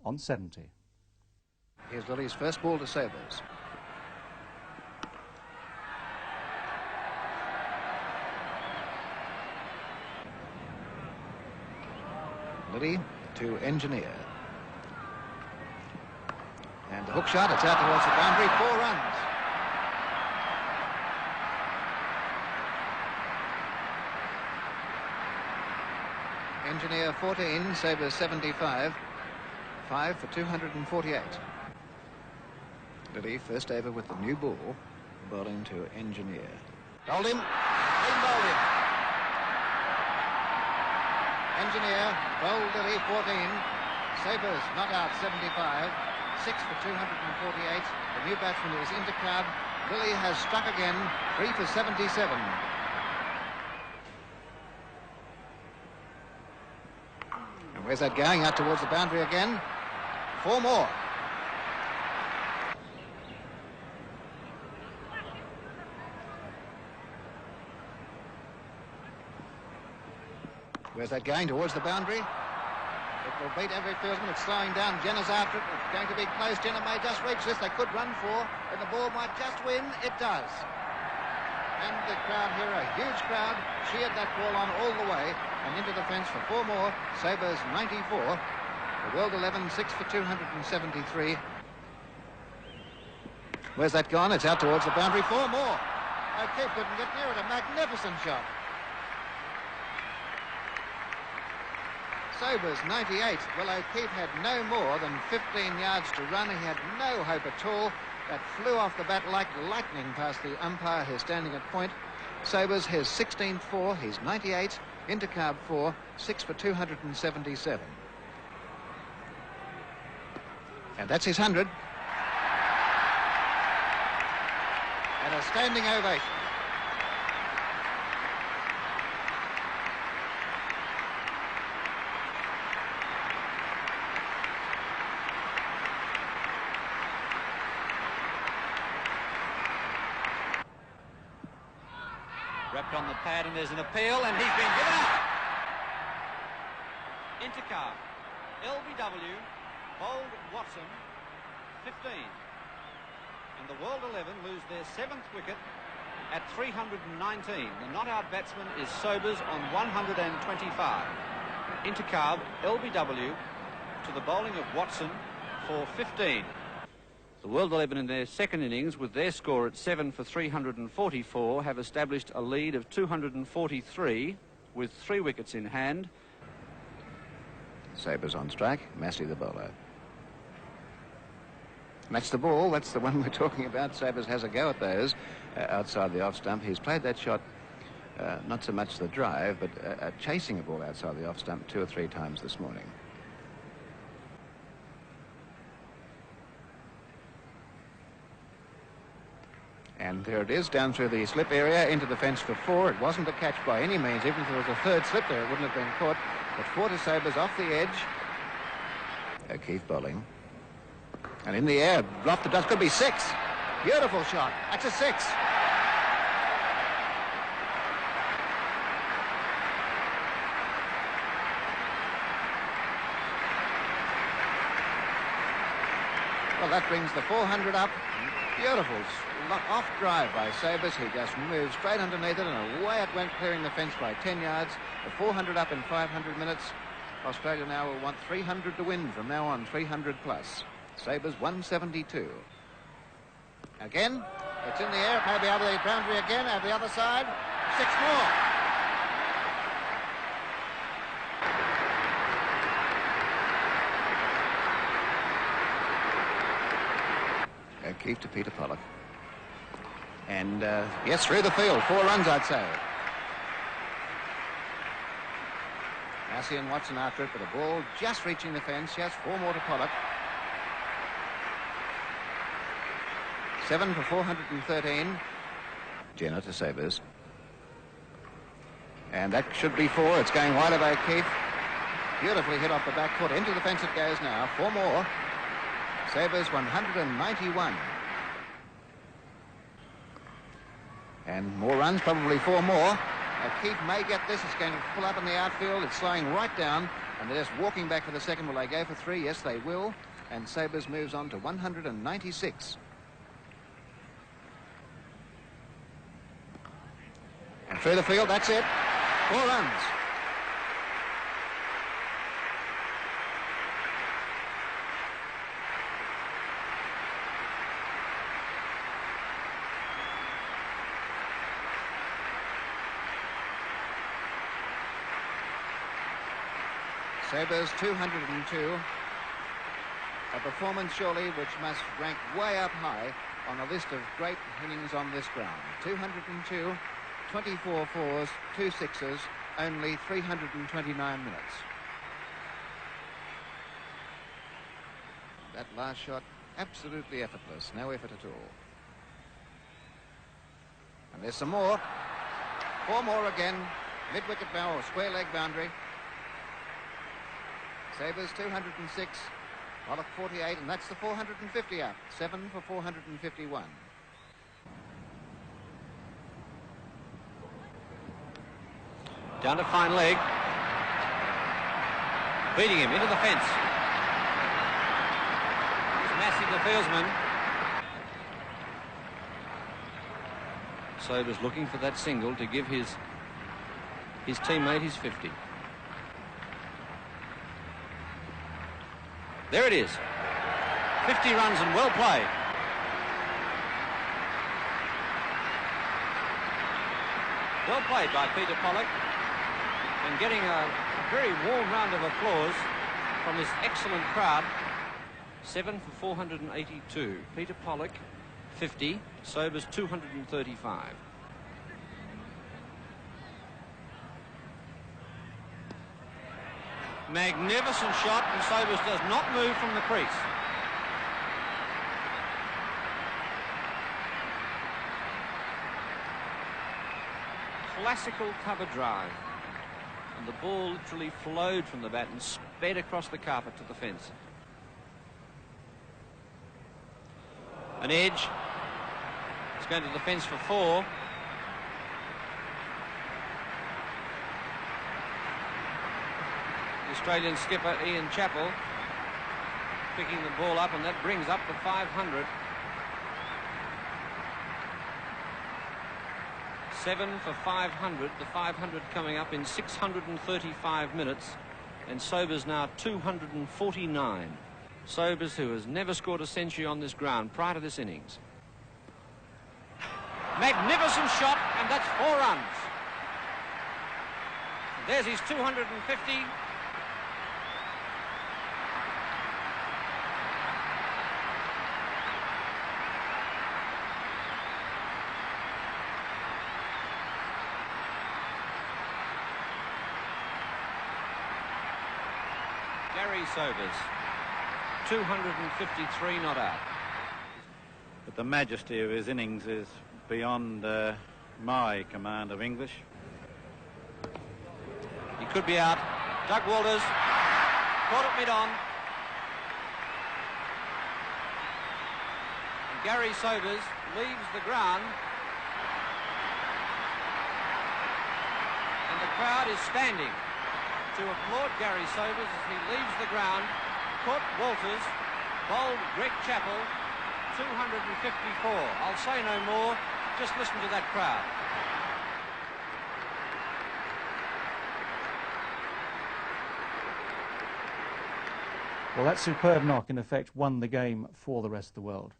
on 70. Here's Lily's first ball to Sabres. Lily to Engineer. And the hook shot, it's out towards the boundary, 4 runs. Engineer 14, Sabres 75, 5 for 248. Lily first over with the new ball, bowling to Engineer. Bowled him, clean bowled him. Engineer, bowled Lily 14, Sabres not out 75, 6 for 248. The new batsman is Intercab. Lily has struck again, 3 for 77. And where's that going? Out towards the boundary again. 4 more. Where's that going? Towards the boundary. It will beat every fieldsman. It's slowing down. Jenner's after it. It's going to be close. Jenner may just reach this. They could run 4, and the ball might just win. It does. And the crowd here, a huge crowd, cheered that ball on all the way and into the fence for 4 more. Sabres 94. The World 11, 6 for 273. Where's that gone? It's out towards the boundary. 4 more. O'Keefe couldn't get near it. A magnificent shot. Sabres 98. Well, O'Keefe had no more than 15 yards to run. He had no hope at all. That flew off the bat like lightning past the umpire who's standing at point. Sabres his 16th 4. He's 98. Intercarb 4. 6 for 277. And that's his 100. And a standing ovation. Wrapped on the pad, and there's an appeal, and he's been given up. Intercar, LBW, bowled Watson, 15. And the World 11 lose their 7th wicket at 319. The not-out batsman is Sobers on 125. Intercarb, LBW, to the bowling of Watson for 15. The World 11 in their second innings, with their score at 7 for 344, have established a lead of 243 with 3 wickets in hand. Sabres on strike, Massey the bowler. And that's the ball, that's the one we're talking about. Sabres has a go at those outside the off stump. He's played that shot, not so much the drive, but chasing a ball outside the off stump 2 or 3 times this morning. And there it is, down through the slip area, into the fence for 4. It wasn't a catch by any means. Even if there was a 3rd slip there, it wouldn't have been caught. But 4 to Sabres off the edge. O'Keefe bowling. And in the air, dropped the dust. Could be 6. Beautiful shot. That's a 6. Well, that brings the 400 up. Beautiful off drive by Sabres. He just moved straight underneath it, and away it went, clearing the fence by 10 yards. The 400 up in 500 minutes. Australia now will want 300 to win from now on, 300 plus. Sabres 172. Again, it's in the air. It may be over the boundary again, over the other side. 6 more. O'Keefe to Peter Pollock. And, yes, through the field. 4 runs, I'd say. Massey and Watson after it, but a ball just reaching the fence. Yes, 4 more to Pollock. 7 for 413. Jenner to Sabres. And that should be 4. It's going wide of O'Keefe. Beautifully hit off the back foot. Into the fence it goes now. 4 more. Sabres 191. And more runs, probably 4 more. O'Keefe may get this. It's going to pull up in the outfield. It's slowing right down. And they're just walking back for the second. Will they go for 3? Yes, they will. And Sabres moves on to 196. And through the field, that's it. 4 runs. Sabres 202. A performance surely which must rank way up high on a list of great innings on this ground. 202, 24 fours, 2 sixes, only 329 minutes. That last shot, absolutely effortless, no effort at all. And there's some more. 4 more again, mid-wicket bow or square leg boundary. Sabres 206, Pollock 48, and that's the 450 up. 7 for 451. Down to fine leg. Beating him into the fence. It's Massey, the fieldsman. Sabres looking for that single to give his teammate his 50. There it is. 50 runs and well played. Well played by Peter Pollock, and getting a very warm round of applause from this excellent crowd. 7 for 482. Peter Pollock 50, Sabres 235. Magnificent shot, and Sabres does not move from the crease. Classical cover drive, and the ball literally flowed from the bat and sped across the carpet to the fence. An edge. It's going to the fence for 4. The Australian skipper Ian Chappell picking the ball up, and that brings up the 500. 7 for 500, the 500 coming up in 635 minutes, and Sobers now 249. Sobers, who has never scored a century on this ground prior to this innings. Magnificent shot, and that's 4 runs. There's his 250. Gary Sobers, 253 not out. But the majesty of his innings is beyond my command of English. He could be out. Doug Walters caught it mid-on. And Gary Sobers leaves the ground. And the crowd is standing to applaud Gary Sobers as he leaves the ground. Caught Walters, bowled Greg Chappell, 254. I'll say no more, just listen to that crowd. Well, that superb knock, in effect, won the game for the rest of the world.